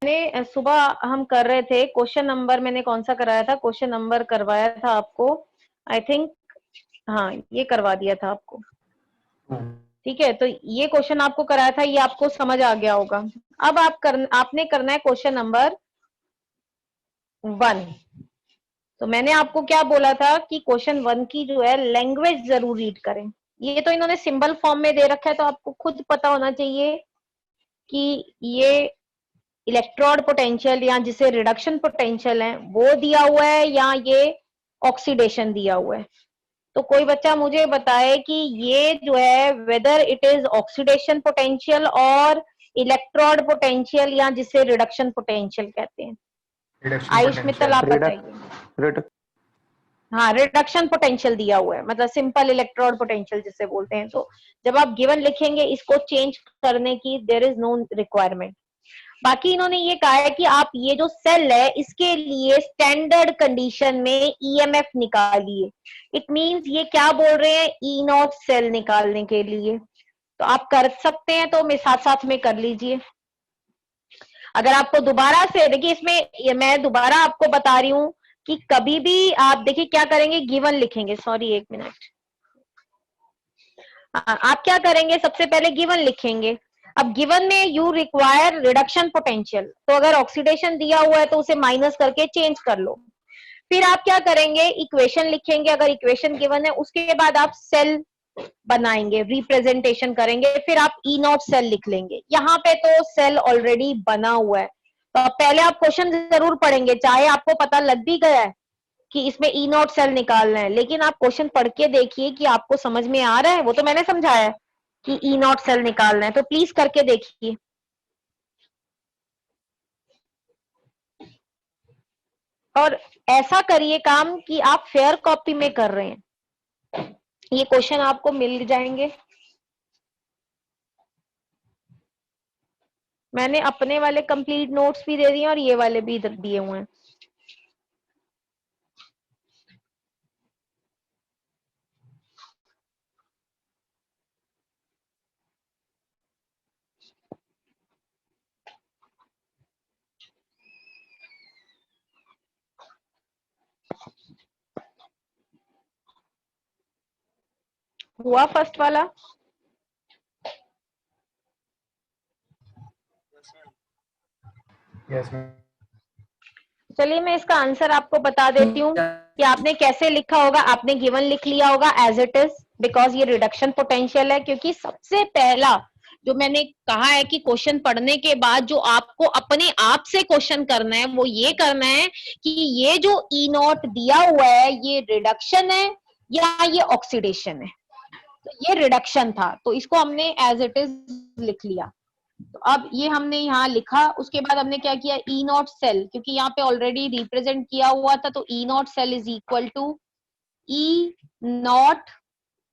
मैंने सुबह हम कर रहे थे क्वेश्चन नंबर, मैंने कौन सा कराया था, क्वेश्चन नंबर करवाया था आपको, आई थिंक, हाँ ये करवा दिया था आपको। ठीक है, तो ये क्वेश्चन आपको कराया था, ये आपको समझ आ गया होगा। अब आपने करना है क्वेश्चन नंबर 1। तो मैंने आपको क्या बोला था कि क्वेश्चन 1 की जो है लैंग्वेज जरूर रीड करें। ये तो इन्होंने सिंबल फॉर्म में दे रखा है, तो आपको खुद पता होना चाहिए कि ये इलेक्ट्रोड पोटेंशियल या जिसे रिडक्शन पोटेंशियल है वो दिया हुआ है या ये ऑक्सीडेशन दिया हुआ है। तो कोई बच्चा मुझे बताए कि ये जो है whether it is oxidation potential और इलेक्ट्रोड पोटेंशियल या जिसे रिडक्शन पोटेंशियल कहते हैं। आयुष मित्तल आप बताइए। हाँ, रिडक्शन पोटेंशियल दिया हुआ है, मतलब सिंपल इलेक्ट्रोड पोटेंशियल जिसे बोलते हैं। तो जब आप गिवन लिखेंगे इसको चेंज करने की देयर इज नो रिक्वायरमेंट। बाकी इन्होंने ये कहा है कि आप ये जो सेल है इसके लिए स्टैंडर्ड कंडीशन में ईएमएफ निकालिए। इट मींस ये क्या बोल रहे हैं, ई नॉट सेल निकालने के लिए। तो आप कर सकते हैं, तो साथ साथ में कर लीजिए। अगर आपको दोबारा से देखिए, इसमें मैं दोबारा आपको बता रही हूं कि कभी भी आप देखिए क्या करेंगे, गिवन लिखेंगे, सॉरी एक मिनट, आप क्या करेंगे, सबसे पहले गिवन लिखेंगे। अब गिवन में यू रिक्वायर रिडक्शन पोटेंशियल, तो अगर ऑक्सीडेशन दिया हुआ है तो उसे माइनस करके चेंज कर लो। फिर आप क्या करेंगे, इक्वेशन लिखेंगे, अगर इक्वेशन गिवन है उसके बाद आप सेल बनाएंगे, रिप्रेजेंटेशन करेंगे, फिर आप ई नॉट सेल लिख लेंगे। यहाँ पे तो सेल ऑलरेडी बना हुआ है, तो पहले आप क्वेश्चन जरूर पढ़ेंगे, चाहे आपको पता लग भी गया है कि इसमें ई नॉट सेल निकालना है, लेकिन आप क्वेश्चन पढ़ के देखिए कि आपको समझ में आ रहा है। वो तो मैंने समझाया है कि ई नॉट सेल निकालना है, तो प्लीज करके देखिए। और ऐसा करिए काम कि आप फेयर कॉपी में कर रहे हैं, ये क्वेश्चन आपको मिल जाएंगे। मैंने अपने वाले कंप्लीट नोट्स भी दे दिए और ये वाले भी दिए हुए हैं। हुआ फर्स्ट वाला? Yes ma'am. चलिए मैं इसका आंसर आपको बता देती हूँ कि आपने कैसे लिखा होगा। आपने गिवन लिख लिया होगा एज इट इज, बिकॉज ये रिडक्शन पोटेंशियल है। क्योंकि सबसे पहला जो मैंने कहा है कि क्वेश्चन पढ़ने के बाद जो आपको अपने आप से क्वेश्चन करना है वो ये करना है कि ये जो ई नॉट दिया हुआ है ये रिडक्शन है या ये ऑक्सीडेशन है। तो ये रिडक्शन था, तो इसको हमने एज इट इज लिख लिया। तो अब ये हमने यहाँ लिखा, उसके बाद हमने क्या किया, ई नॉट सेल, क्योंकि यहाँ पे ऑलरेडी रिप्रेजेंट किया हुआ था, तो E not cell is equal to E naught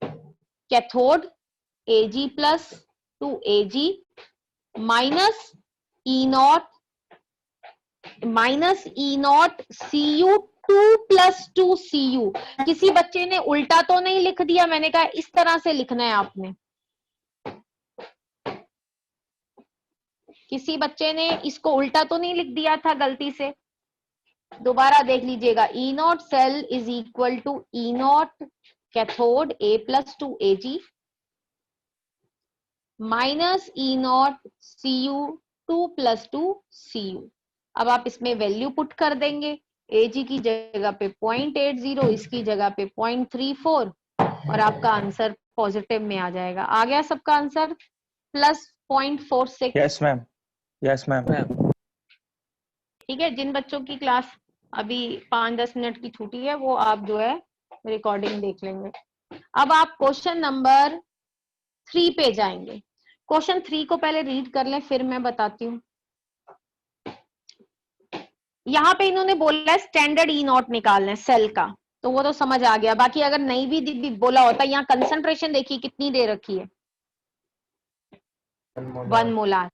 cathode AG plus two AG minus E naught C U 2+2 C U. किसी बच्चे ने उल्टा तो नहीं लिख दिया? मैंने कहा इस तरह से लिखना है आपने। किसी बच्चे ने इसको उल्टा तो नहीं लिख दिया था गलती से? दोबारा देख लीजिएगा। E not cell is equal to E naught cathode A+2Ag minus E naught Cu2+2Cu। अब आप इसमें वैल्यू पुट कर देंगे। Ag की जगह पे 0.80, इसकी जगह पे 0.34 और आपका आंसर पॉजिटिव में आ जाएगा। आ गया सबका answer plus 0.46। Yes ma'am, yes ma'am. ठीक है, जिन बच्चों की क्लास अभी 5-10 मिनट की छुट्टी है वो आप जो है रिकॉर्डिंग देख लेंगे। अब आप क्वेश्चन नंबर 3 पे जाएंगे। क्वेश्चन 3 को पहले रीड कर लें, फिर मैं बताती हूँ। यहाँ पे इन्होंने बोला है स्टैंडर्ड ई नॉट निकालना है सेल का, तो वो तो समझ आ गया। बाकी अगर नहीं भी बोला होता, यहाँ कंसंट्रेशन देखिए कितनी दे रखी है, 1 मोलार।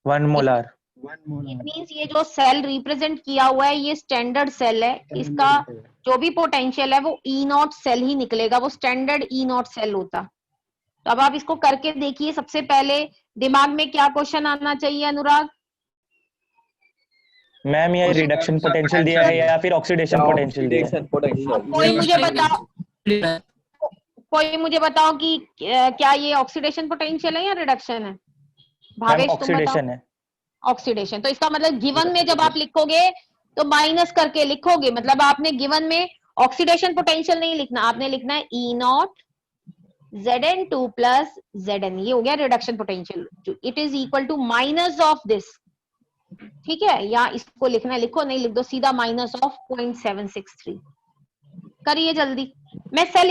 1 मोलार। इट मींस ये जो सेल रिप्रेजेंट किया हुआ है ये स्टैंडर्ड सेल है, इसका जो भी पोटेंशियल है वो ई नॉट सेल ही निकलेगा, वो स्टैंडर्ड ई नॉट सेल होता। तो अब आप इसको करके देखिए। सबसे पहले दिमाग में क्या क्वेश्चन आना चाहिए अनुराग? मैम ये रिडक्शन पोटेंशियल दिया है या फिर ऑक्सीडेशन पोटेंशियल दिया है? Oxidation potential. कोई मुझे बताओ कि क्या ये ऑक्सीडेशन पोटेंशियल है या रिडक्शन है? मैम भावेश तुम बताओ। ऑक्सीडेशन है। ऑक्सीडेशन। तो इसका मतलब गिवन में जब आप लिखोगे तो माइनस करके लिखोगे, मतलब आपने गिवन में ऑक्सीडेशन पोटेंशियल नहीं लिखना, आपने लिखना है E not Zn2 plus Zn, ये हो गया reduction potential. It is equal to minus of this, ठीक है, या इसको लिखना है लिखो, नहीं लिख दो सीधा, माइनस ऑफ 0.763। करिए जल्दी। मैं सेल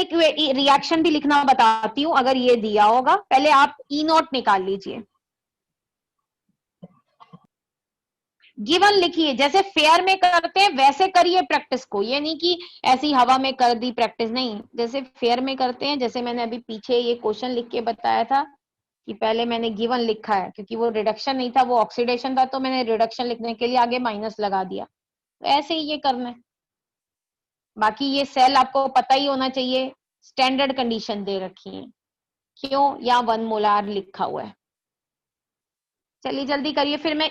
रिएक्शन भी लिखना बताती हूँ अगर ये दिया होगा। पहले आप ई नॉट निकाल लीजिए, गिवन लिखिए, जैसे फेयर में करते हैं वैसे करिए प्रैक्टिस को, ये नहीं कि ऐसी हवा में कर दी प्रैक्टिस, नहीं, जैसे फेयर में करते हैं। जैसे मैंने अभी पीछे ये क्वेश्चन लिख के बताया था कि पहले मैंने गिवन लिखा है, क्योंकि वो रिडक्शन नहीं था वो ऑक्सीडेशन था, तो मैंने रिडक्शन लिखने के लिए आगे माइनस लगा दिया। तो ऐसे ही ये करना है। बाकी ये सेल आपको पता ही होना चाहिए, स्टैंडर्ड कंडीशन दे रखी है, क्यों, या 1 मोलार लिखा हुआ है। चलिए जल्दी करिए, फिर मैं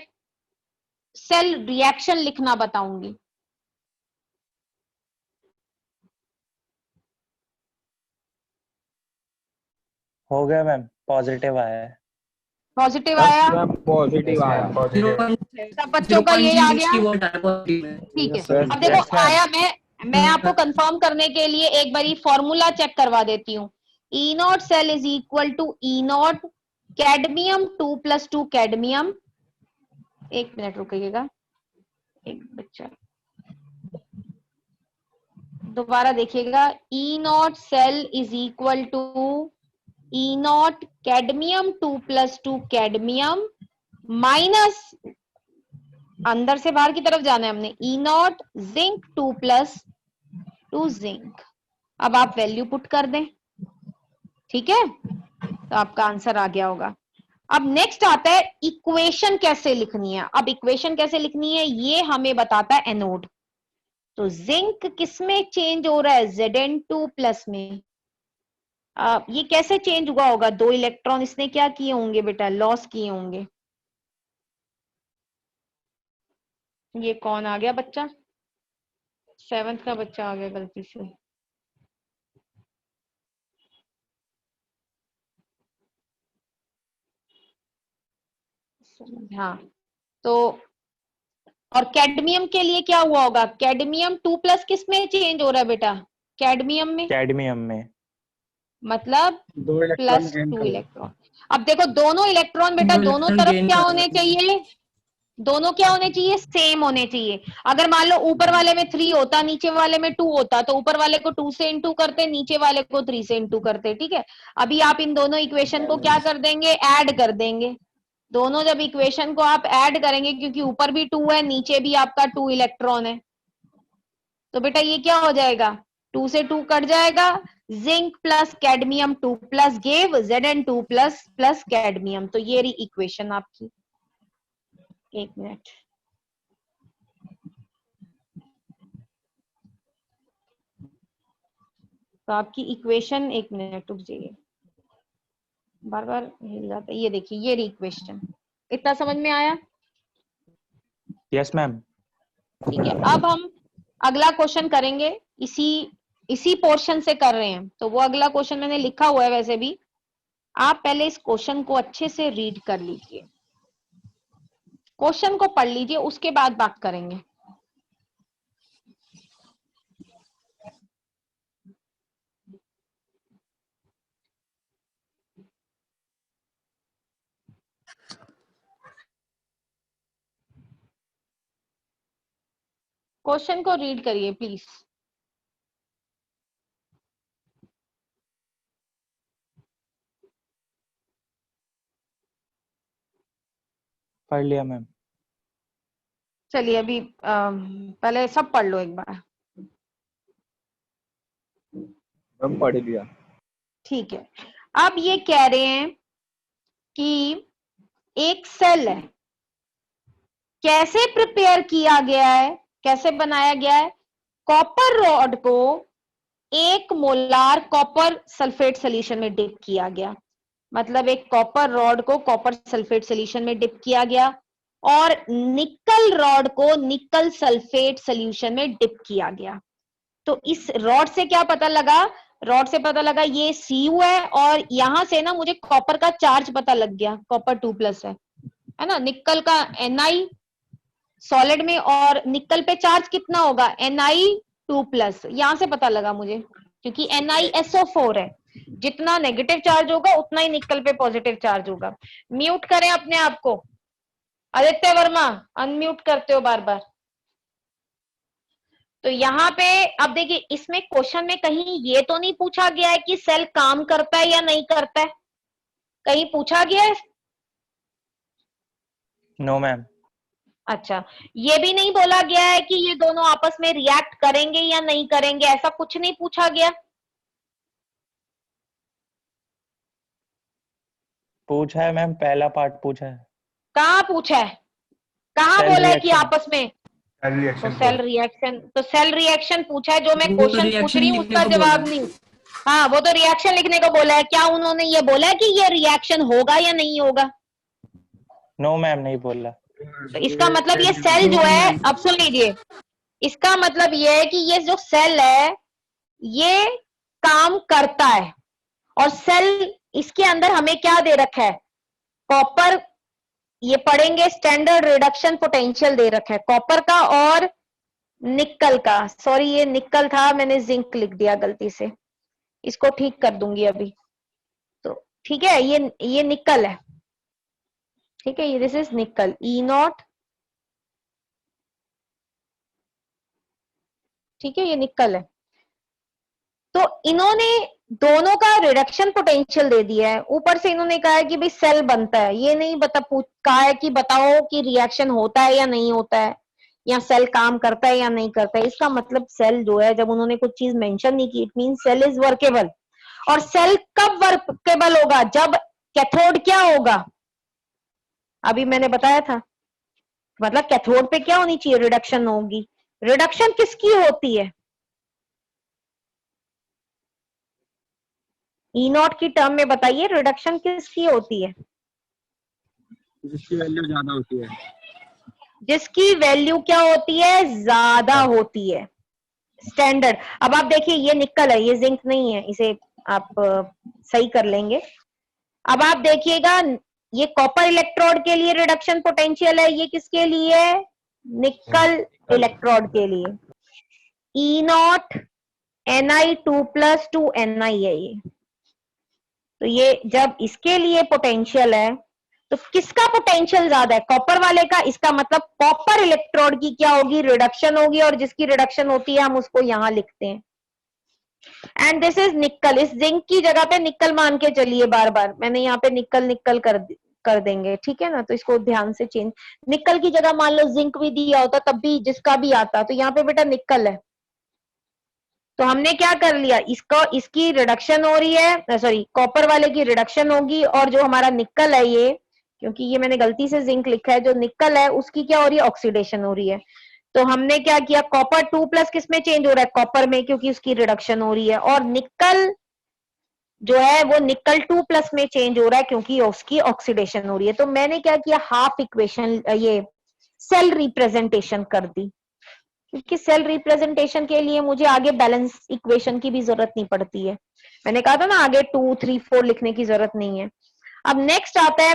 सेल रिएक्शन लिखना बताऊंगी। हो गया मैम, पॉजिटिव आया है। पॉजिटिव आया, पॉजिटिव आया। सब बच्चों का ये आ गया, ठीक है। अब देखो Yes, ma'am. आया, मैं आपको कंफर्म करने के लिए एक बारी फॉर्मूला चेक करवा देती हूँ। E not cell is equal to E naught cadmium 2 plus 2 cadmium, एक मिनट रुकिएगा, एक बच्चा दोबारा देखिएगा। E not cell is equal to E naught cadmium 2 plus 2 cadmium minus, अंदर से बाहर की तरफ जाना है हमने, E naught zinc 2 plus 2 zinc. अब आप वैल्यू पुट कर दें, ठीक है, तो आपका आंसर आ गया होगा। अब नेक्स्ट आता है इक्वेशन कैसे लिखनी है। अब इक्वेशन कैसे लिखनी है ये हमें बताता है एनोड। तो जिंक किसमें चेंज हो रहा है, Zn2 प्लस में। ये कैसे चेंज हुआ होगा, 2 इलेक्ट्रॉन इसने क्या किए होंगे बेटा, लॉस किए होंगे। ये कौन आ गया बच्चा, 7th का बच्चा आ गया गलती से। हाँ, तो और कैडमियम के लिए क्या हुआ होगा, कैडमियम 2 प्लस किस में चेंज हो रहा है बेटा, कैडमियम में, कैडमियम में, मतलब 2 प्लस 2 इलेक्ट्रॉन। अब देखो दोनों इलेक्ट्रॉन बेटा दोनों तरफ क्या होने चाहिए, दोनों क्या होने चाहिए, सेम होने चाहिए। अगर मान लो ऊपर वाले में 3 होता, नीचे वाले में 2 होता, तो ऊपर वाले को 2 से इंटू करते, नीचे वाले को 3 से इंटू करते, ठीक है। अभी आप इन दोनों इक्वेशन को क्या कर देंगे, ऐड कर देंगे। दोनों जब इक्वेशन को आप ऐड करेंगे, क्योंकि ऊपर भी 2 है नीचे भी आपका 2 इलेक्ट्रॉन है, तो बेटा ये क्या हो जाएगा, 2 से 2 कट जाएगा, zinc plus cadmium 2 plus gave Zn2 plus plus cadmium. तो ये रही इक्वेशन आपकी, एक मिनट, तो आपकी इक्वेशन, एक मिनट रुक जाइए, बार बार हिल जाता है। ये देखिए ये रही इक्वेशन, इतना समझ में आया, यस मैम। ठीक है। अब हम अगला क्वेश्चन करेंगे, इसी पोर्शन से कर रहे हैं, तो वो अगला क्वेश्चन मैंने लिखा हुआ है वैसे भी, आप पहले इस क्वेश्चन को अच्छे से रीड कर लीजिए, क्वेश्चन को पढ़ लीजिए, उसके बाद बात करेंगे। क्वेश्चन को रीड करिए प्लीज। पढ़ लिया मैम। चलिए अभी पहले सब पढ़ लो एक बार, हम पढ़ लिया। ठीक है। अब ये कह रहे हैं कि एक सेल है, कैसे प्रिपेयर किया गया है, कैसे बनाया गया है, कॉपर रॉड को 1 मोलार कॉपर सल्फेट सोल्यूशन में डिप किया गया। मतलब एक कॉपर रॉड को कॉपर सल्फेट सोल्यूशन में डिप किया गया, और निकल रॉड को निकल सल्फेट सोल्यूशन में डिप किया गया। तो इस रॉड से क्या पता लगा, रॉड से पता लगा ये Cu है, और यहां से ना मुझे कॉपर का चार्ज पता लग गया, कॉपर 2+ है ना, निकल का Ni सॉलिड में, और निकल पे चार्ज कितना होगा, Ni2+, यहां से पता लगा मुझे, क्योंकि NiSO4 है, जितना नेगेटिव चार्ज होगा उतना ही निकल पे पॉजिटिव चार्ज होगा। म्यूट करें अपने आप को, आदित्य वर्मा अनम्यूट करते हो बार बार। तो यहाँ पे अब देखिए, इसमें क्वेश्चन में कहीं ये तो नहीं पूछा गया है कि सेल काम करता है या नहीं करता है, कहीं पूछा गया है? No ma'am. अच्छा, ये भी नहीं बोला गया है कि ये दोनों आपस में रिएक्ट करेंगे या नहीं करेंगे, ऐसा कुछ नहीं पूछा गया। पूछा है मैम, पहला पार्ट पूछा है। कहाँ पूछा है, कहाँ सेल बोला है कि रिएक्शन। आपस में? रिएक्शन तो सेल रिएक्शन पूछा है, जो मैं वो तो क्वेश्चन पूछ रिएक्शन रही हूँ लिखने उसका को बोला जवाब है। नहीं। हाँ, वो तो रिएक्शन लिखने को बोला है, क्या उन्होंने ये बोला है कि ये रिएक्शन होगा या नहीं होगा? नो मैम, नहीं बोला। तो इसका मतलब ये सेल जो है, अब सुन लीजिए, इसका मतलब ये है कि ये जो सेल है ये काम करता है, और सेल इसके अंदर हमें क्या दे रखा है, कॉपर, ये पढ़ेंगे स्टैंडर्ड रिडक्शन पोटेंशियल दे रखा है कॉपर का और निकल का। सॉरी, ये निकल था, मैंने जिंक लिख दिया गलती से, इसको ठीक कर दूंगी अभी। तो ठीक है, ये निकल है, ठीक है, ये दिस इज निकल, E0, ठीक है, ये निकल है। तो इन्होंने दोनों का रिडक्शन पोटेंशियल दे दिया है, ऊपर से इन्होंने कहा है कि भाई सेल बनता है, ये नहीं कहा है कि बताओ कि रिएक्शन होता है या नहीं होता है, या सेल काम करता है या नहीं करता है। इसका मतलब सेल जो है, जब उन्होंने कुछ चीज मेंशन नहीं की, it mean cell is workable. और सेल कब वर्केबल होगा, जब कैथोड क्या होगा, अभी मैंने बताया था, मतलब कैथोड पे क्या होनी चाहिए, रिडक्शन होगी। रिडक्शन किसकी होती है, E0 की टर्म में बताइए, रिडक्शन किसकी होती है? जिसकी वैल्यू ज्यादा होती है। जिसकी वैल्यू क्या होती है, ज्यादा होती है, स्टैंडर्ड। अब आप देखिए, ये निकल है, ये जिंक नहीं है, इसे आप सही कर लेंगे। अब आप देखिएगा, ये कॉपर इलेक्ट्रोड के लिए रिडक्शन पोटेंशियल है, ये किसके लिए है, निकल इलेक्ट्रोड के लिए। E0 Ni2+2 Ni है ये। तो ये जब इसके लिए पोटेंशियल है, तो किसका पोटेंशियल ज्यादा है, कॉपर वाले का। इसका मतलब कॉपर इलेक्ट्रोड की क्या होगी, रिडक्शन होगी, और जिसकी रिडक्शन होती है हम उसको यहां लिखते हैं। एंड दिस इज निकल, इस जिंक की जगह पे निकल मान के चलिए, बार बार मैंने यहाँ पे निकल निकल कर देंगे, ठीक है ना। तो इसको ध्यान से चेंज, निकल की जगह मान लो जिंक भी दिया होता तब भी जिसका भी आता, तो यहाँ पे बेटा निकल है। तो हमने क्या कर लिया, इसकी रिडक्शन हो रही है, सॉरी कॉपर वाले की रिडक्शन होगी, और जो हमारा निकल है ये, क्योंकि ये मैंने गलती से जिंक लिखा है, जो निकल है उसकी क्या हो रही है, ऑक्सीडेशन हो रही है। तो हमने क्या किया, कॉपर 2+ किस में चेंज हो रहा है, कॉपर में, क्योंकि उसकी रिडक्शन हो रही है, और निकल जो है वो निकल 2+ में चेंज हो रहा है, क्योंकि उसकी ऑक्सीडेशन हो रही है। तो मैंने क्या किया, हाफ इक्वेशन, ये सेल रिप्रेजेंटेशन कर दी, क्योंकि सेल रिप्रेजेंटेशन के लिए मुझे आगे बैलेंस इक्वेशन की भी जरूरत नहीं पड़ती है। मैंने कहा था ना, आगे 2, 3, 4 लिखने की जरूरत नहीं है। अब नेक्स्ट आता है,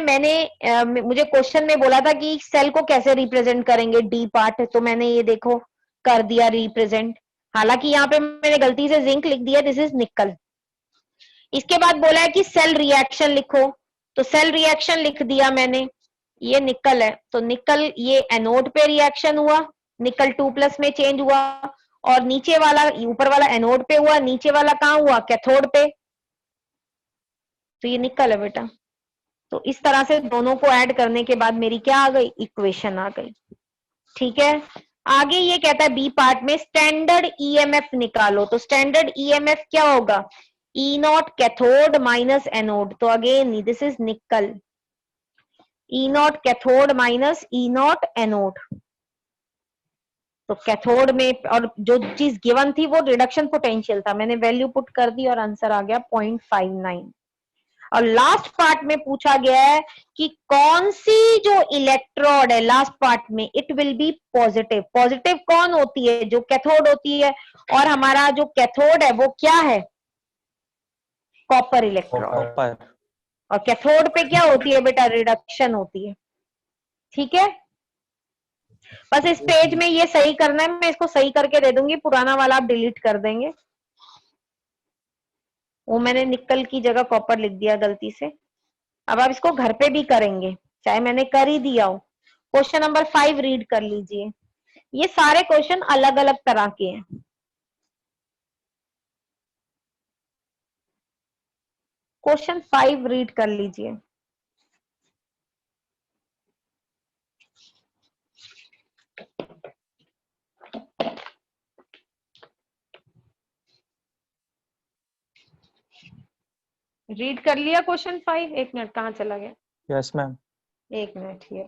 मुझे क्वेश्चन में बोला था कि सेल को कैसे रिप्रेजेंट करेंगे, डी पार्ट, तो मैंने ये देखो कर दिया रिप्रेजेंट। हालांकि यहाँ पे मैंने गलती से जिंक लिख दिया, दिस इज निकल। इसके बाद बोला है कि सेल रिएक्शन लिखो, तो सेल रिएक्शन लिख दिया मैंने, ये निकल है, तो निकल ये एनोड पे रिएक्शन हुआ, निकल 2+ में चेंज हुआ, और नीचे वाला, ऊपर वाला एनोड पे हुआ, नीचे वाला कहाँ हुआ, कैथोड पे। तो ये निकल है बेटा। तो इस तरह से दोनों को ऐड करने के बाद मेरी क्या आ गई, इक्वेशन आ गई, ठीक है। आगे ये कहता है बी पार्ट में, स्टैंडर्ड ईएमएफ निकालो। तो स्टैंडर्ड ईएमएफ क्या होगा, E0 कैथोड माइनस एनोड। तो अगेन दिस इज निकल, E0 cathode minus E0 anode. तो कैथोड में, और जो चीज गिवन थी वो रिडक्शन पोटेंशियल था, मैंने वैल्यू पुट कर दी और आंसर आ गया 0.59। और लास्ट पार्ट में पूछा गया है कि कौन सी जो इलेक्ट्रोड है लास्ट पार्ट में, it will be positive. Positive कौन होती है? जो कैथोड होती है, और हमारा जो कैथोड है वो क्या है? Copper electrode. कॉपर। और कैथोड पे क्या होती है बेटा? रिडक्शन होती है। ठीक है, बस इस पेज में ये सही करना है, मैं इसको सही करके दे दूंगी, पुराना वाला आप डिलीट कर देंगे। वो मैंने निकल की जगह कॉपर लिख दिया गलती से। अब आप इसको घर पे भी करेंगे, चाहे मैंने कर ही दिया हो। क्वेश्चन नंबर 5 रीड कर लीजिए। ये सारे क्वेश्चन अलग अलग तरह के हैं। क्वेश्चन 5 रीड कर लीजिए। रीड कर लिया क्वेश्चन 5? एक मिनट, कहाँ चला गया? Yes ma'am. एक मिनट, ये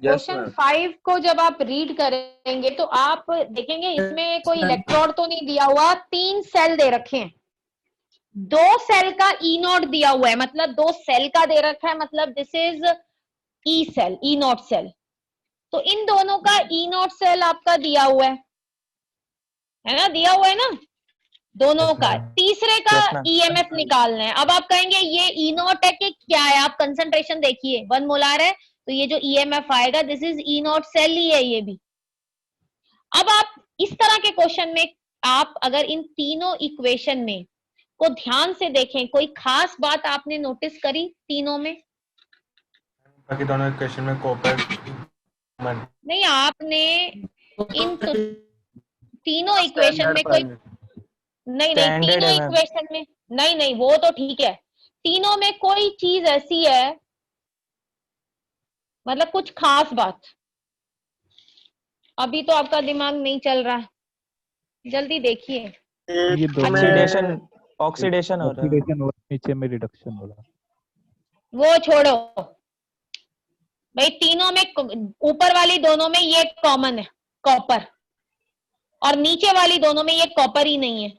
यस क्वेश्चन मैम। 5 को जब आप रीड करेंगे तो आप देखेंगे इसमें कोई इलेक्ट्रोड तो नहीं दिया हुआ, 3 सेल दे रखे हैं। 2 सेल का ई नॉट दिया हुआ है, मतलब 2 सेल का दे रखा है, मतलब this is E cell, E not cell. तो इन दोनों का ई नॉट सेल आपका दिया हुआ है ना? दिया हुआ है ना दोनों का। तीसरे का Yes, ma'am. ईएमएफ निकालना है। अब आप कहेंगे ये ई नॉट है कि क्या है? आप कंसंट्रेशन देखिए, 1 मोलार है, तो ये जो ईएमएफ आएगा this is E not cell ही है ये भी। अब आप इस तरह के क्वेश्चन में आप अगर इन तीनों इक्वेशन में को ध्यान से देखें, कोई खास बात आपने नोटिस करी तीनों में? बाकी दोनों इक्वेशन में कॉपर नहीं, आपने इन तीनों इक्वेशन में कोई नहीं Standard तीनों है, मैम। इक्वेशन में नहीं, वो तो ठीक है। तीनों में कोई चीज ऐसी है, मतलब कुछ खास बात? अभी तो आपका दिमाग नहीं चल रहा है, जल्दी देखिए। ये दोनों ऑक्सीडेशन ऑक्सीडेशन हो रहा है। ऑक्सीडेशन हो रहा है, नीचे में रिडक्शन हो रहा है। वो छोड़ो भाई, तीनों में ऊपर वाली दोनों में ये कॉमन है कॉपर, और नीचे वाली दोनों में ये कॉपर ही नहीं है।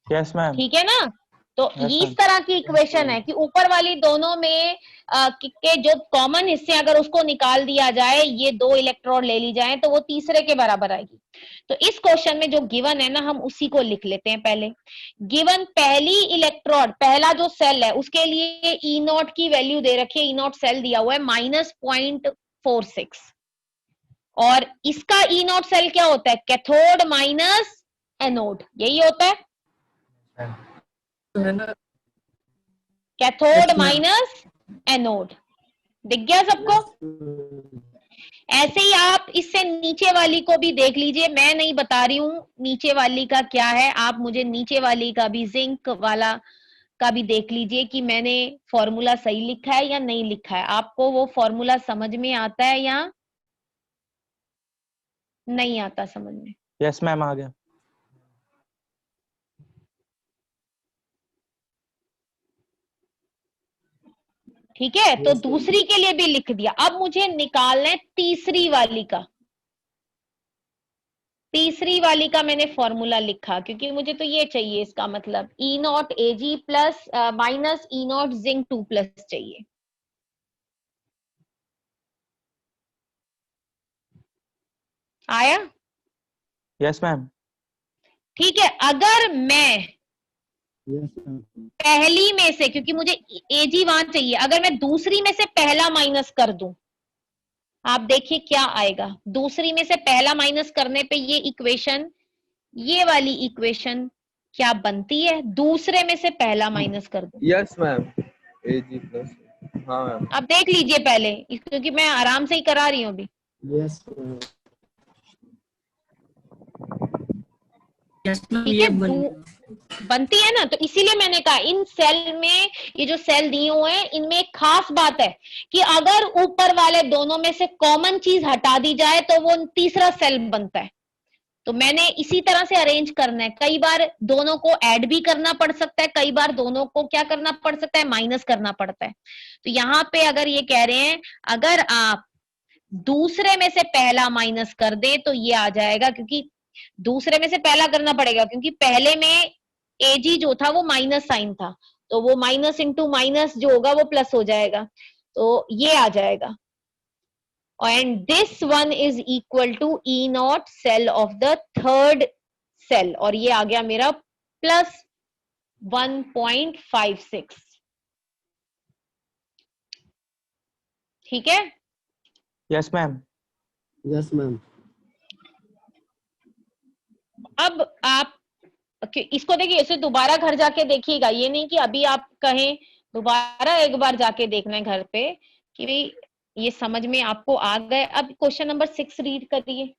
Yes ma'am. ठीक है ना? तो Yes, इस ma'am. तरह की इक्वेशन है कि ऊपर वाली दोनों में के जो कॉमन हिस्से अगर उसको निकाल दिया जाए, ये 2 इलेक्ट्रॉन ले ली जाए, तो वो तीसरे के बराबर आएगी। तो इस क्वेश्चन में जो गिवन है ना, हम उसी को लिख लेते हैं पहले। गिवन पहली इलेक्ट्रॉन, पहला जो सेल है, उसके लिए ई नॉट की वैल्यू दे रखी है, ई नॉट सेल दिया हुआ है -0.46, और इसका ई नॉट सेल क्या होता है? कैथोड माइनस एनोड, यही होता है, कैथोड माइनस एनोड। दिख गया सबको? ऐसे ही आप इससे नीचे वाली को भी देख लीजिए, मैं नहीं बता रही हूं नीचे वाली का क्या है, आप मुझे नीचे वाली का भी, जिंक वाला का भी देख लीजिए कि मैंने फॉर्मूला सही लिखा है या नहीं लिखा है। आपको वो फॉर्मूला समझ में आता है या नहीं आता समझ में? यस मैम, आ गया। ठीक है, तो दूसरी के लिए भी लिख दिया। अब मुझे निकालना है तीसरी वाली का। तीसरी वाली का मैंने फॉर्मूला लिखा, क्योंकि मुझे तो ये चाहिए, इसका मतलब E naught AG plus minus E naught zinc 2+ चाहिए। आया? Yes ma'am. ठीक है, अगर मैं पहली में से, क्योंकि मुझे एजी वहां चाहिए, अगर मैं दूसरी में से पहला माइनस कर दूं, आप देखिए क्या आएगा। दूसरी में से पहला माइनस करने पे ये इक्वेशन, ये वाली इक्वेशन क्या बनती है? दूसरे में से पहला माइनस कर दूं। यस मैम, एजी प्लस। हाँ मैम। अब देख लीजिए पहले, क्योंकि मैं आराम से ही करा रही हूँ अभी। यस ठीक है, बनती है ना? तो इसीलिए मैंने कहा इन सेल में, ये जो सेल दिए हुए हैं, इनमें एक खास बात है कि अगर ऊपर वाले दोनों में से कॉमन चीज हटा दी जाए तो वो तीसरा सेल बनता है। तो मैंने इसी तरह से अरेंज करना है। कई बार दोनों को ऐड भी करना पड़ सकता है, कई बार दोनों को क्या करना पड़ सकता है? माइनस करना पड़ता है। तो यहाँ पे अगर ये कह रहे हैं अगर आप दूसरे में से पहला माइनस कर दे तो ये आ जाएगा, क्योंकि दूसरे में से पहला करना पड़ेगा, क्योंकि पहले में एजी जो था वो माइनस साइन था, तो वो माइनस इंटू माइनस जो होगा वो प्लस हो जाएगा, तो ये आ जाएगा। And this one is equal to E not cell of the third cell, और ये आ गया मेरा प्लस 1.56। ठीक है, यस मैम। Yes ma'am. अब आप इसको देखिए, इसे दोबारा घर जाके देखिएगा, ये नहीं कि अभी आप कहें, दोबारा एक बार जाके देखना है घर पे कि भाई ये समझ में आपको आ गए। अब क्वेश्चन नंबर 6 रीड करिए,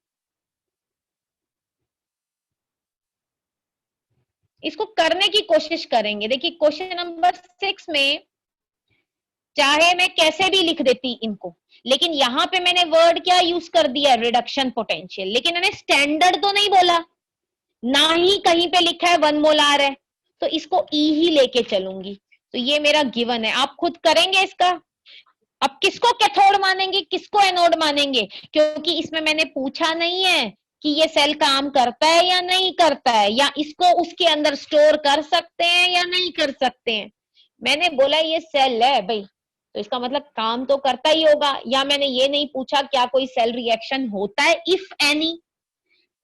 इसको करने की कोशिश करेंगे। देखिए क्वेश्चन नंबर 6 में चाहे मैं कैसे भी लिख देती इनको, लेकिन यहाँ पे मैंने वर्ड क्या यूज कर दिया, रिडक्शन पोटेंशियल, लेकिन मैंने स्टैंडर्ड तो नहीं बोला, ना ही कहीं पे लिखा है 1 मोलार है, तो इसको ई ही लेके चलूंगी। तो ये मेरा गिवन है, आप खुद करेंगे इसका। अब किसको कैथोड मानेंगे, किसको एनोड मानेंगे, क्योंकि इसमें मैंने पूछा नहीं है कि ये सेल काम करता है या नहीं करता है, या इसको उसके अंदर स्टोर कर सकते हैं या नहीं कर सकते हैं। मैंने बोला ये सेल है भाई, तो इसका मतलब काम तो करता ही होगा। या मैंने ये नहीं पूछा क्या कोई सेल रिएक्शन होता है, इफ एनी,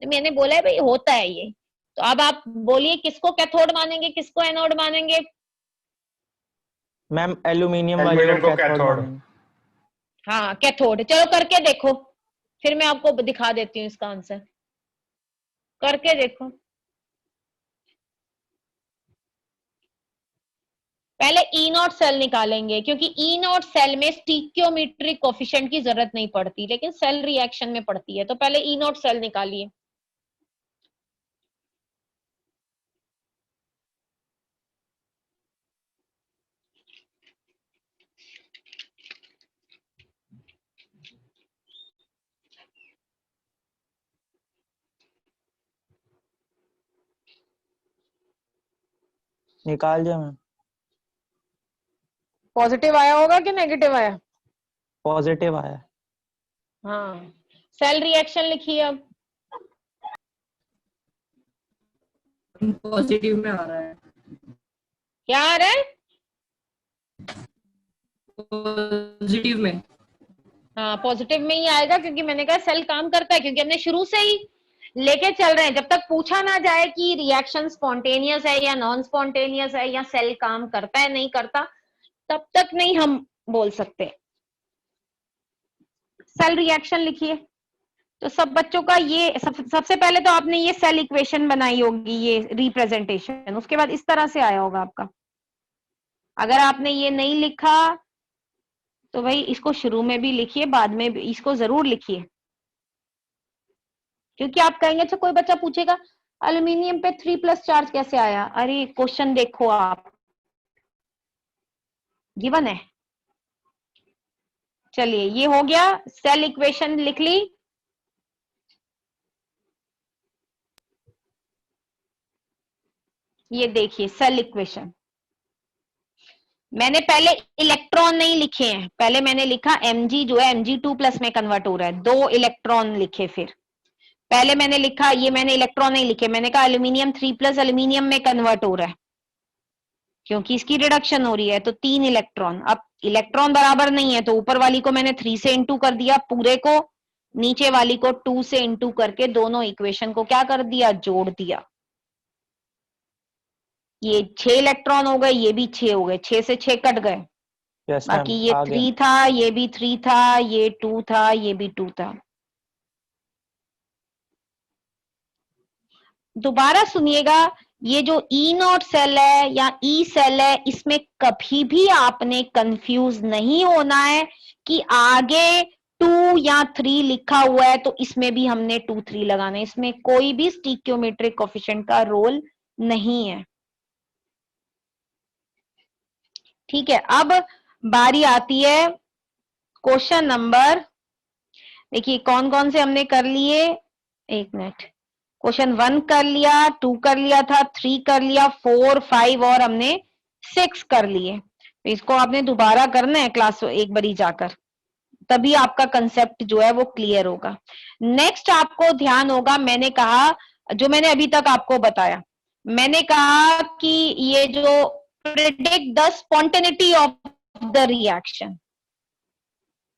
तो मैंने बोला है भाई होता है ये। तो अब आप बोलिए किसको कैथोड मानेंगे, किसको एनोड मानेंगे। मैम एल्यूमिनियम वाले एल्यूमिनियम को को कैथोड कैथोड। मानेंगे। हाँ कैथोड, चलो करके देखो, फिर मैं आपको दिखा देती हूँ इसका आंसर, करके देखो। पहले ई नॉट सेल निकालेंगे, क्योंकि ई नॉट सेल में स्टीकियोमेट्रिक कोफिशिएंट की जरूरत नहीं पड़ती, लेकिन सेल रिएक्शन में पड़ती है। तो पहले ई नॉट सेल निकालिए। निकाल दिया मैम। पॉजिटिव आया होगा कि नेगेटिव आया? पॉजिटिव आया। हाँ, सेल रिएक्शन लिखिए अब। पॉजिटिव में आ रहा है। क्या आ रहा है? पॉजिटिव में। हाँ पॉजिटिव में ही आएगा, क्योंकि मैंने कहा सेल काम करता है, क्योंकि हमने शुरू से ही लेके चल रहे हैं। जब तक पूछा ना जाए कि रिएक्शन स्पॉन्टेनियस है या नॉन स्पॉन्टेनियस है, या सेल काम करता है नहीं करता, तब तक नहीं हम बोल सकते। सेल रिएक्शन लिखिए। तो सब बच्चों का ये सबसे पहले तो आपने ये सेल इक्वेशन बनाई होगी, ये रिप्रेजेंटेशन, उसके बाद इस तरह से आया होगा आपका। अगर आपने ये नहीं लिखा तो भाई इसको शुरू में भी लिखिए, बाद में भी इसको जरूर लिखिए, क्योंकि आप कहेंगे अच्छा कोई बच्चा पूछेगा एल्यूमिनियम पे 3+ चार्ज कैसे आया। अरे क्वेश्चन देखो आप, गिवन है। चलिए ये हो गया, सेल इक्वेशन लिख ली। ये देखिए सेल इक्वेशन, मैंने पहले इलेक्ट्रॉन नहीं लिखे हैं, पहले मैंने लिखा Mg जो है Mg2+ में कन्वर्ट हो रहा है, 2 इलेक्ट्रॉन लिखे। फिर पहले मैंने लिखा, ये मैंने इलेक्ट्रॉन नहीं लिखे, मैंने कहा एल्यूमिनियम 3+ एल्यूमिनियम में कन्वर्ट हो रहा है, क्योंकि इसकी रिडक्शन हो रही है, तो 3 इलेक्ट्रॉन। अब इलेक्ट्रॉन बराबर नहीं है, तो ऊपर वाली को मैंने 3 से इंटू कर दिया पूरे को, नीचे वाली को 2 से इंटू करके दोनों इक्वेशन को क्या कर दिया, जोड़ दिया। ये 6 इलेक्ट्रॉन हो गए, ये भी 6 हो गए, 6 से 6 कट गए। यस बाकी मैम ये आ गया। 3 था, ये भी 3 था, ये 2 था, ये भी 2 था। दोबारा सुनिएगा, ये जो ई नॉट सेल है या ई सेल है, इसमें कभी भी आपने कंफ्यूज नहीं होना है कि आगे 2 या 3 लिखा हुआ है तो इसमें भी हमने 2 3 लगाना है। इसमें कोई भी स्टीकियोमेट्रिक कोफिशिएंट का रोल नहीं है। ठीक है, अब बारी आती है क्वेश्चन नंबर, देखिए कौन कौन से हमने कर लिए। एक मिनट, क्वेश्चन 1 कर लिया, 2 कर लिया था, 3 कर लिया, 4 5 और हमने 6 कर लिए। तो इसको आपने दोबारा करना है क्लास एक बारी जाकर, तभी आपका कंसेप्ट जो है वो क्लियर होगा। नेक्स्ट आपको ध्यान होगा, मैंने कहा, जो मैंने अभी तक आपको बताया, मैंने कहा कि ये जो predict the spontaneity of the reaction,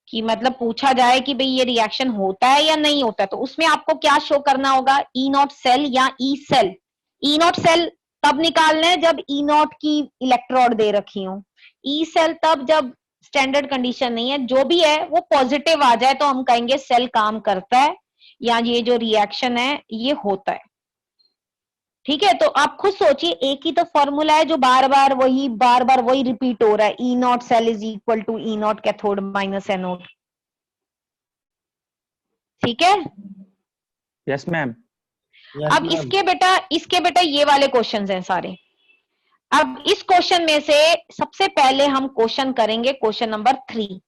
कि मतलब पूछा जाए कि भाई ये रिएक्शन होता है या नहीं होता है, तो उसमें आपको क्या शो करना होगा, ई नॉट सेल या E cell. E not cell तब निकालना है जब ई नॉट की इलेक्ट्रोड दे रखी हो, ई सेल तब जब स्टैंडर्ड कंडीशन नहीं है, जो भी है वो पॉजिटिव आ जाए तो हम कहेंगे सेल काम करता है या ये जो रिएक्शन है ये होता है। ठीक है, तो आप खुद सोचिए, एक ही तो फॉर्मूला है जो बार बार वही रिपीट हो रहा है, E not cell is equal to E naught cathode minus anode. ठीक है, यस मैम। अब इसके बेटा ये वाले क्वेश्चंस हैं सारे। अब इस क्वेश्चन में से सबसे पहले हम क्वेश्चन करेंगे क्वेश्चन नंबर 3।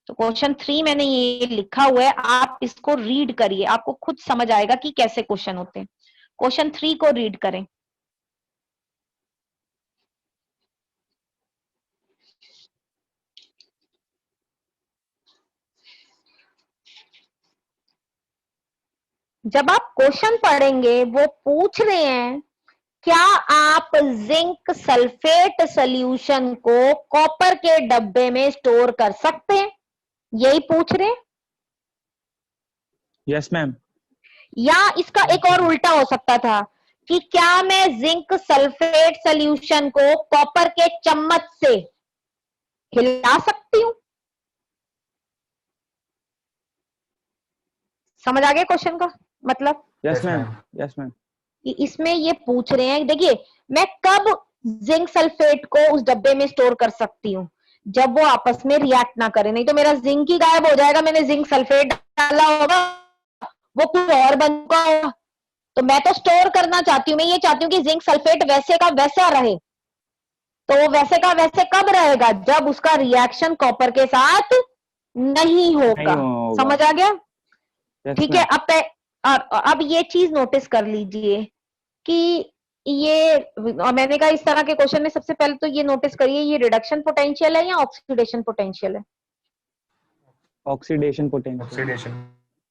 तो क्वेश्चन 3 मैंने ये लिखा हुआ है, आप इसको रीड करिए, आपको खुद समझ आएगा कि कैसे क्वेश्चन होते हैं। क्वेश्चन 3 को रीड करें। जब आप क्वेश्चन पढ़ेंगे वो पूछ रहे हैं, क्या आप जिंक सल्फेट सॉल्यूशन को कॉपर के डब्बे में स्टोर कर सकते हैं, यही पूछ रहे हैं। Yes ma'am. या इसका एक और उल्टा हो सकता था कि क्या मैं जिंक सल्फेट सॉल्यूशन को कॉपर के चम्मच से हिला सकती हूं। समझ आ गया क्वेश्चन का मतलब? Yes ma'am. Yes ma'am. इसमें ये पूछ रहे हैं, देखिए मैं कब जिंक सल्फेट को उस डब्बे में स्टोर कर सकती हूँ, जब वो आपस में रिएक्ट ना करे, नहीं तो मेरा जिंक ही गायब हो जाएगा, मैंने जिंक सल्फेट डाला होगा वो कुछ और बनता होगा। तो मैं तो स्टोर करना चाहती हूँ, मैं ये चाहती हूँ कि जिंक सल्फेट वैसे का वैसा रहे। तो वो वैसे का वैसे कब रहेगा, जब उसका रिएक्शन कॉपर के साथ नहीं होगा। समझ आ गया? ठीक है, अब ये चीज नोटिस कर लीजिए कि ये, और मैंने कहा इस तरह के क्वेश्चन में सबसे पहले तो ये नोटिस करिए, ये रिडक्शन पोटेंशियल है या ऑक्सीडेशन पोटेंशियल है? Oxidation potential. ऑक्सीडेशन।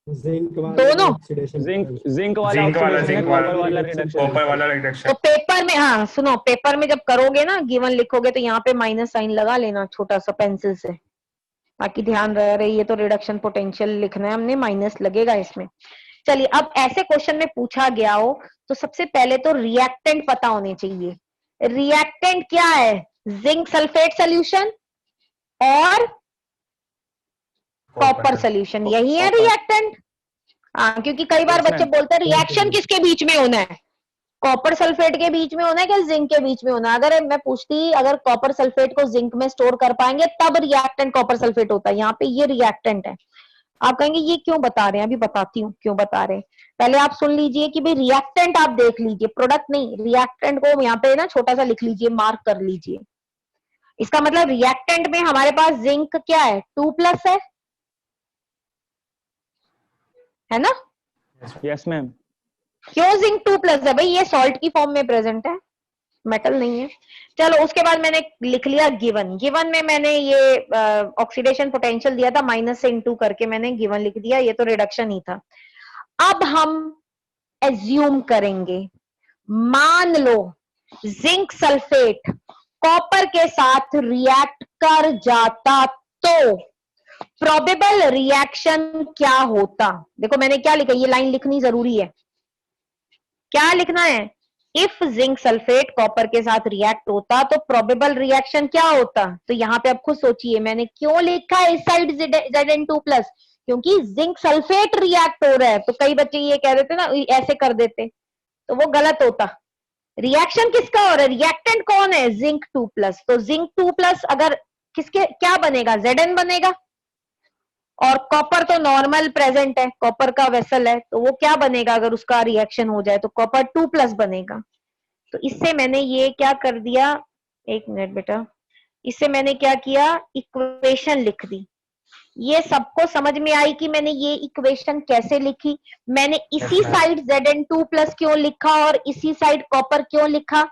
दोनों। जिंक वाला रिडक्शन, कॉपर वाला रिडक्शन। तो पेपर में, हाँ सुनो, पेपर में जब करोगे ना, गिवन लिखोगे तो यहाँ पे माइनस साइन लगा लेना छोटा सा पेंसिल से, ताकि ध्यान रहे ये तो रिडक्शन पोटेंशियल लिखना है हमने, माइनस लगेगा इसमें। चलिए, अब ऐसे क्वेश्चन में पूछा गया हो तो सबसे पहले तो रिएक्टेंट पता होने चाहिए। रिएक्टेंट क्या है? जिंक सल्फेट सॉल्यूशन और कॉपर सॉल्यूशन, यही है रिएक्टेंट। हाँ, क्योंकि कई बार बच्चे बोलते हैं रिएक्शन किसके बीच में होना है, कॉपर सल्फेट के बीच में होना है कि जिंक के बीच में होना है। अगर मैं पूछती, अगर कॉपर सल्फेट को जिंक में स्टोर कर पाएंगे तब रिएक्टेंट कॉपर सल्फेट होता है, यहाँ पे ये रिएक्टेंट है। आप कहेंगे ये क्यों बता रहे हैं, अभी बताती हूँ क्यों बता रहे हैं। पहले आप सुन लीजिए कि भाई रिएक्टेंट आप देख लीजिए, प्रोडक्ट नहीं, रिएक्टेंट को यहाँ पे ना छोटा सा लिख लीजिए, मार्क कर लीजिए। इसका मतलब रिएक्टेंट में हमारे पास जिंक क्या है, 2+ है ना? Yes ma'am. क्यों जिंक 2+ है भाई? ये सॉल्ट की फॉर्म में प्रेजेंट है, मेटल नहीं है। चलो, उसके बाद मैंने लिख लिया गिवन में मैंने ये ऑक्सीडेशन पोटेंशियल दिया था, माइनस से इनटू करके मैंने गिवन लिख दिया, ये तो रिडक्शन ही था। अब हम एज्यूम करेंगे, मान लो जिंक सल्फेट कॉपर के साथ रिएक्ट कर जाता तो प्रोबेबल रिएक्शन क्या होता। देखो मैंने क्या लिखा, ये लाइन लिखनी जरूरी है। क्या लिखना है? इफ जिंक सल्फेट कॉपर के साथ रिएक्ट होता तो प्रोबेबल रिएक्शन क्या होता। तो यहाँ पे आप खुद सोचिए मैंने क्यों लिखा है इस साइड Zn2+, क्योंकि जिंक सल्फेट रिएक्ट हो रहा है। तो कई बच्चे ये कह देते ना, ऐसे कर देते तो वो गलत होता। रिएक्शन किसका हो रहा है, रिएक्टेंट कौन है, जिंक 2+। तो जिंक 2+ अगर किसके क्या बनेगा, Zn बनेगा, और कॉपर तो नॉर्मल प्रेजेंट है, कॉपर का वेसल है, तो वो क्या बनेगा अगर उसका रिएक्शन हो जाए, तो कॉपर 2+ बनेगा। तो इससे मैंने ये क्या कर दिया, एक मिनट बेटा, इससे मैंने क्या किया, इक्वेशन लिख दी। ये सबको समझ में आई कि मैंने ये इक्वेशन कैसे लिखी। मैंने इसी साइड Zn2+ क्यों लिखा और इसी साइड कॉपर क्यों लिखा,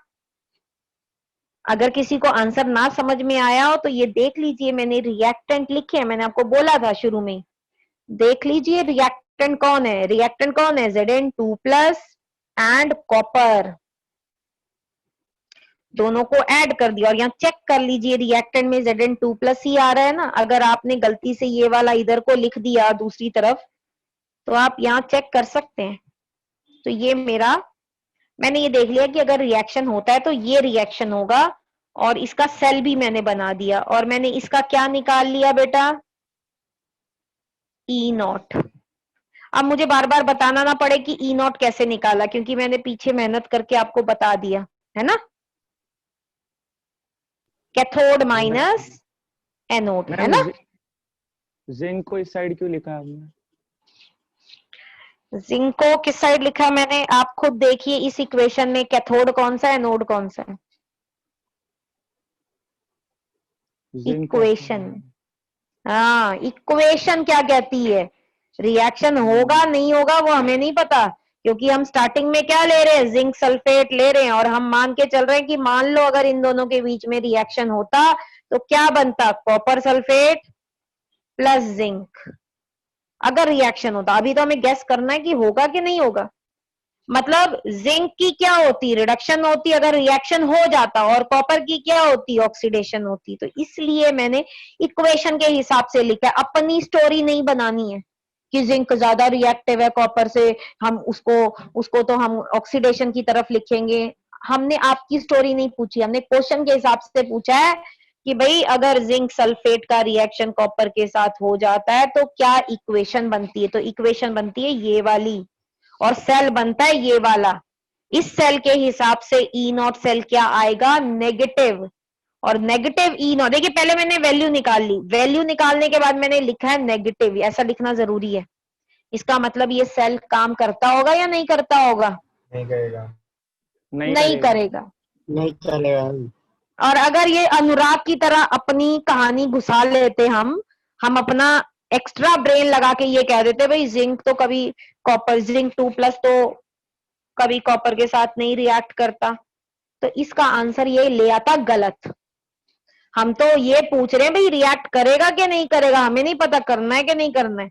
अगर किसी को आंसर ना समझ में आया हो तो ये देख लीजिए, मैंने रिएक्टेंट लिखे हैं, मैंने आपको बोला था शुरू में, देख लीजिए रिएक्टेंट कौन है, रिएक्टेंट कौन है, Zn2+ एंड कॉपर, दोनों को ऐड कर दिया। और यहाँ चेक कर लीजिए रिएक्टेंट में Zn2+ ही आ रहा है ना। अगर आपने गलती से ये वाला इधर को लिख दिया दूसरी तरफ तो आप यहाँ चेक कर सकते हैं। तो ये मेरा, मैंने ये देख लिया कि अगर रिएक्शन होता है तो ये रिएक्शन होगा, और इसका सेल भी मैंने बना दिया, और मैंने इसका क्या निकाल लिया बेटा, E0। अब मुझे बार बार बताना ना पड़े कि E0 कैसे निकाला, क्योंकि मैंने पीछे मेहनत करके आपको बता दिया है ना। कैथोड माइनस एनोड, है ना। जिंक को इस साइड क्यों लिखा है आपने? जिंक को किस साइड लिखा है मैंने, आप खुद देखिए इस इक्वेशन में कैथोड कौन सा है, एनोड कौन सा है। इक्वेशन, हाँ इक्वेशन क्या कहती है, रिएक्शन होगा नहीं होगा वो हमें नहीं पता, क्योंकि हम स्टार्टिंग में क्या ले रहे हैं, जिंक सल्फेट ले रहे हैं, और हम मान के चल रहे हैं कि मान लो अगर इन दोनों के बीच में रिएक्शन होता तो क्या बनता, कॉपर सल्फेट प्लस जिंक। अगर रिएक्शन होता, अभी तो हमें गैस करना है कि होगा कि नहीं होगा। मतलब जिंक की क्या होती, रिडक्शन होती अगर रिएक्शन हो जाता, और कॉपर की क्या होती, ऑक्सीडेशन होती। तो इसलिए मैंने इक्वेशन के हिसाब से लिखा है, अपनी स्टोरी नहीं बनानी है कि जिंक ज्यादा रिएक्टिव है कॉपर से, हम उसको तो हम ऑक्सीडेशन की तरफ लिखेंगे। हमने आपकी स्टोरी नहीं पूछी, हमने क्वेश्चन के हिसाब से पूछा है कि भाई अगर जिंक सल्फेट का रिएक्शन कॉपर के साथ हो जाता है तो क्या इक्वेशन बनती है। तो इक्वेशन बनती है ये वाली, और सेल बनता है ये वाला। इस सेल के हिसाब से E0 सेल क्या आएगा, नेगेटिव। और नेगेटिव E0, देखिए पहले मैंने वैल्यू निकाल ली, वैल्यू निकालने के बाद मैंने लिखा है नेगेटिव, ऐसा लिखना जरूरी है। इसका मतलब ये सेल काम करता होगा या नहीं करता होगा, नहीं करेगा, नहीं करेगा। नहीं चलेगा। और अगर ये अनुराग की तरह अपनी कहानी घुसा लेते हम अपना एक्स्ट्रा ब्रेन लगा के ये कह देते भाई जिंक तो कभी कॉपर, Zn2+ तो कभी कॉपर के साथ नहीं रिएक्ट करता, तो इसका आंसर ये ले आता गलत। हम तो ये पूछ रहे हैं भाई रिएक्ट करेगा कि नहीं करेगा, हमें नहीं पता करना है कि नहीं करना है।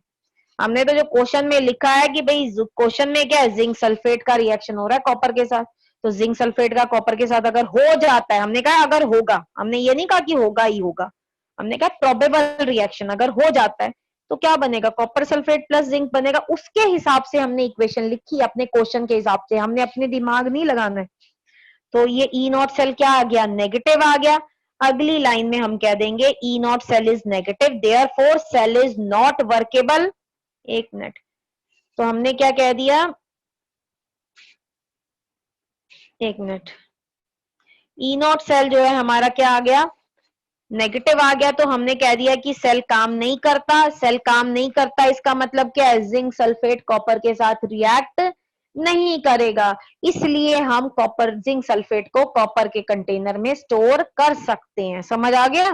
हमने तो जो क्वेश्चन में लिखा है कि भाई क्वेश्चन में क्या है, जिंक सल्फेट का रिएक्शन हो रहा है कॉपर के साथ, तो जिंक सल्फेट का कॉपर के साथ अगर हो जाता है, हमने कहा अगर होगा, हमने ये नहीं कहा कि होगा ही होगा, हमने कहा प्रोबेबल रिएक्शन अगर हो जाता है तो क्या बनेगा, कॉपर सल्फेट प्लस जिंक बनेगा। उसके हिसाब से हमने इक्वेशन लिखी, अपने क्वेश्चन के हिसाब से, हमने अपने दिमाग नहीं लगाना है। तो ये E0 सेल क्या आ गया, नेगेटिव आ गया। अगली लाइन में हम कह देंगे E0 cell is negative, therefore cell is not workable. एक मिनट, तो हमने क्या कह दिया, एक मिनट, E0 सेल जो है हमारा क्या आ गया, नेगेटिव आ गया। तो हमने कह दिया कि सेल काम नहीं करता, सेल काम नहीं करता इसका मतलब क्या है, जिंक सल्फेट कॉपर के साथ रिएक्ट नहीं करेगा, इसलिए हम कॉपर जिंक सल्फेट को कॉपर के कंटेनर में स्टोर कर सकते हैं। समझ आ गया।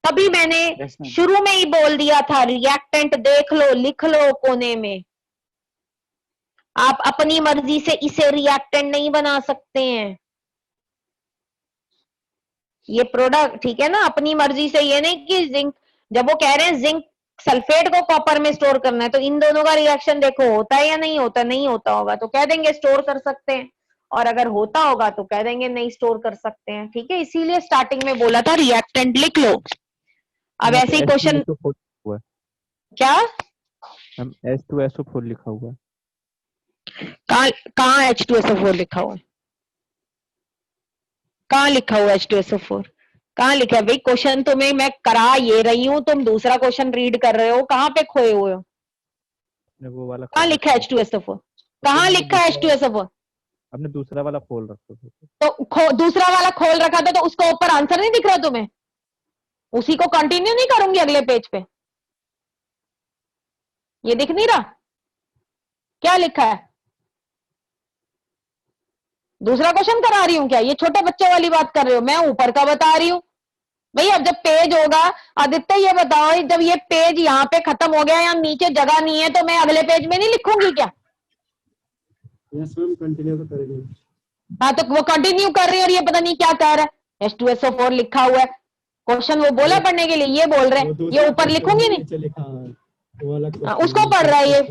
तभी मैंने शुरू में ही बोल दिया था रिएक्टेंट देख लो, लिख लो कोने में। आप अपनी मर्जी से इसे रिएक्टेंट नहीं बना सकते हैं, ये प्रोडक्ट, ठीक है ना, अपनी मर्जी से। ये नहीं कि जिंक, जब वो कह रहे हैं जिंक सल्फेट को कॉपर में स्टोर करना है तो इन दोनों का रिएक्शन देखो होता है या नहीं होता, नहीं होता होगा तो कह देंगे स्टोर कर सकते हैं, और अगर होता होगा तो कह देंगे नहीं स्टोर कर सकते हैं। ठीक है, इसीलिए स्टार्टिंग में बोला था रिएक्टेंट लिख लो। अब ऐसे ही क्वेश्चन, क्या हम H2SO4 लिखा हुआ है, कहाँ H2SO4 लिखा हुआ है, कहाँ लिखा हुआ H2SO4, कहाँ लिखा है भाई। क्वेश्चन तुम्हें मैं करा ये रही हूँ, तुम दूसरा क्वेश्चन रीड कर रहे हो, कहाँ पे खोए हुए हो, वो वाला कहाँ लिखा है H2SO4, कहाँ लिखा है H2SO4। आपने दूसरा वाला खोल रखा तो दूसरा वाला खोल रखा था तो उसका ऊपर आंसर नहीं दिख रहा तुम्हें, उसी को कंटिन्यू नहीं करूंगी अगले पेज पे, ये दिख नहीं रहा क्या लिखा है। दूसरा क्वेश्चन करा रही हूं क्या, ये छोटे बच्चे वाली बात कर रहे हो, मैं ऊपर का बता रही हूं भाई। अब जब पेज होगा, आदित्य ये बताओ, जब ये पेज यहाँ पे खत्म हो गया, यहाँ नीचे जगह नहीं है, तो मैं अगले पेज में नहीं लिखूंगी क्या। यस मैम, कंटिन्यू तो करेंगे। हाँ तो वो कंटिन्यू कर रही है और ये पता नहीं क्या कह रहा है, H2SO4 लिखा हुआ है, क्वेश्चन वो बोला पढ़ने के लिए, ये बोल रहे हैं, ये ऊपर लिखूंगी नहीं, उसको पढ़ रहा है ये,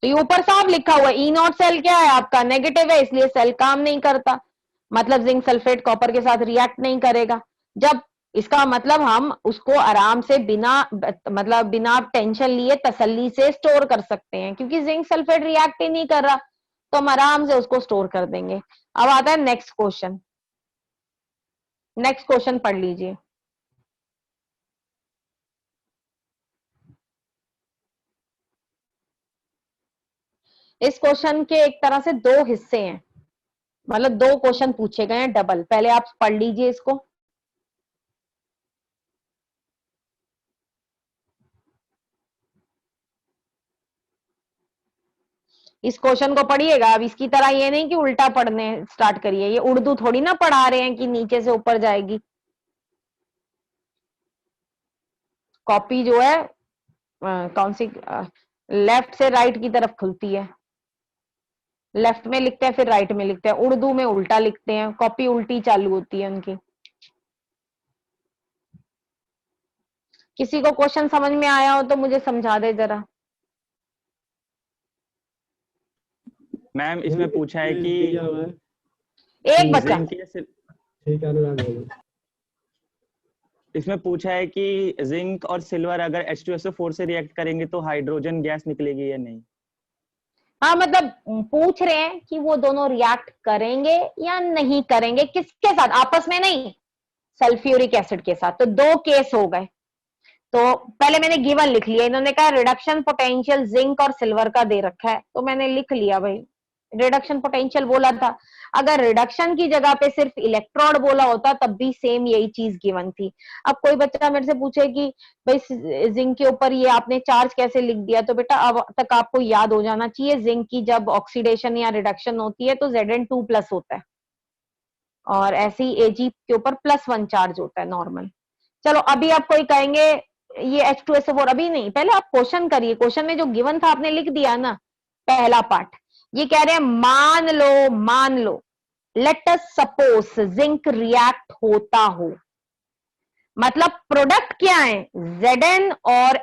तो ये ऊपर साफ लिखा हुआ है। ई नॉट सेल क्या है आपका, नेगेटिव है, इसलिए सेल काम नहीं करता, मतलब जिंक सल्फेट कॉपर के साथ रिएक्ट नहीं करेगा। जब इसका मतलब हम उसको आराम से बिना मतलब बिना टेंशन लिए तसल्ली से स्टोर कर सकते हैं, क्योंकि जिंक सल्फेट रिएक्ट ही नहीं कर रहा, तो हम आराम से उसको स्टोर कर देंगे। अब आता है नेक्स्ट क्वेश्चन, नेक्स्ट क्वेश्चन पढ़ लीजिए। इस क्वेश्चन के एक तरह से दो हिस्से हैं, मतलब दो क्वेश्चन पूछे गए हैं डबल। पहले आप पढ़ लीजिए इसको। इस क्वेश्चन को पढ़िएगा। अब इसकी तरह ये नहीं कि उल्टा पढ़ने स्टार्ट करिए, ये उर्दू थोड़ी ना पढ़ा रहे हैं कि नीचे से ऊपर जाएगी। कॉपी जो है कौन सी, लेफ्ट से राइट की तरफ खुलती है, लेफ्ट में लिखते हैं फिर राइट में लिखते हैं, उर्दू में उल्टा लिखते हैं, कॉपी उल्टी चालू होती है उनकी। किसी को क्वेश्चन समझ में आया हो तो मुझे समझा दे जरा। मैम इसमें पूछा है कि एक बच्चा, इसमें पूछा है कि जिंक और सिल्वर अगर H2SO4 से रिएक्ट करेंगे तो हाइड्रोजन गैस निकलेगी या नहीं। हाँ मतलब पूछ रहे हैं कि वो दोनों रिएक्ट करेंगे या नहीं करेंगे, किसके साथ, आपस में नहीं, सल्फ्यूरिक एसिड के साथ। तो दो केस हो गए। तो पहले मैंने गिवन लिख लिया, इन्होंने कहा रिडक्शन पोटेंशियल जिंक और सिल्वर का दे रखा है, तो मैंने लिख लिया भाई रिडक्शन पोटेंशियल बोला था। अगर रिडक्शन की जगह पे सिर्फ इलेक्ट्रोड बोला होता तब भी सेम यही चीज गिवन थी। अब कोई बच्चा मेरे से पूछे कि भाई जिंक के ऊपर ये आपने चार्ज कैसे लिख दिया, तो बेटा अब तक आपको याद हो जाना चाहिए, जिंक की जब ऑक्सीडेशन या रिडक्शन होती है तो Zn2+ होता है, और ऐसे ही Ag के ऊपर +1 चार्ज होता है नॉर्मल। चलो अभी आप कोई कहेंगे ये H2SO4, अभी नहीं, पहले आप क्वेश्चन करिए। क्वेश्चन में जो गिवन था आपने लिख दिया ना, पहला पार्ट। ये कह रहे हैं मान लो let us suppose zinc react होता हो, मतलब प्रोडक्ट क्या है, Zn और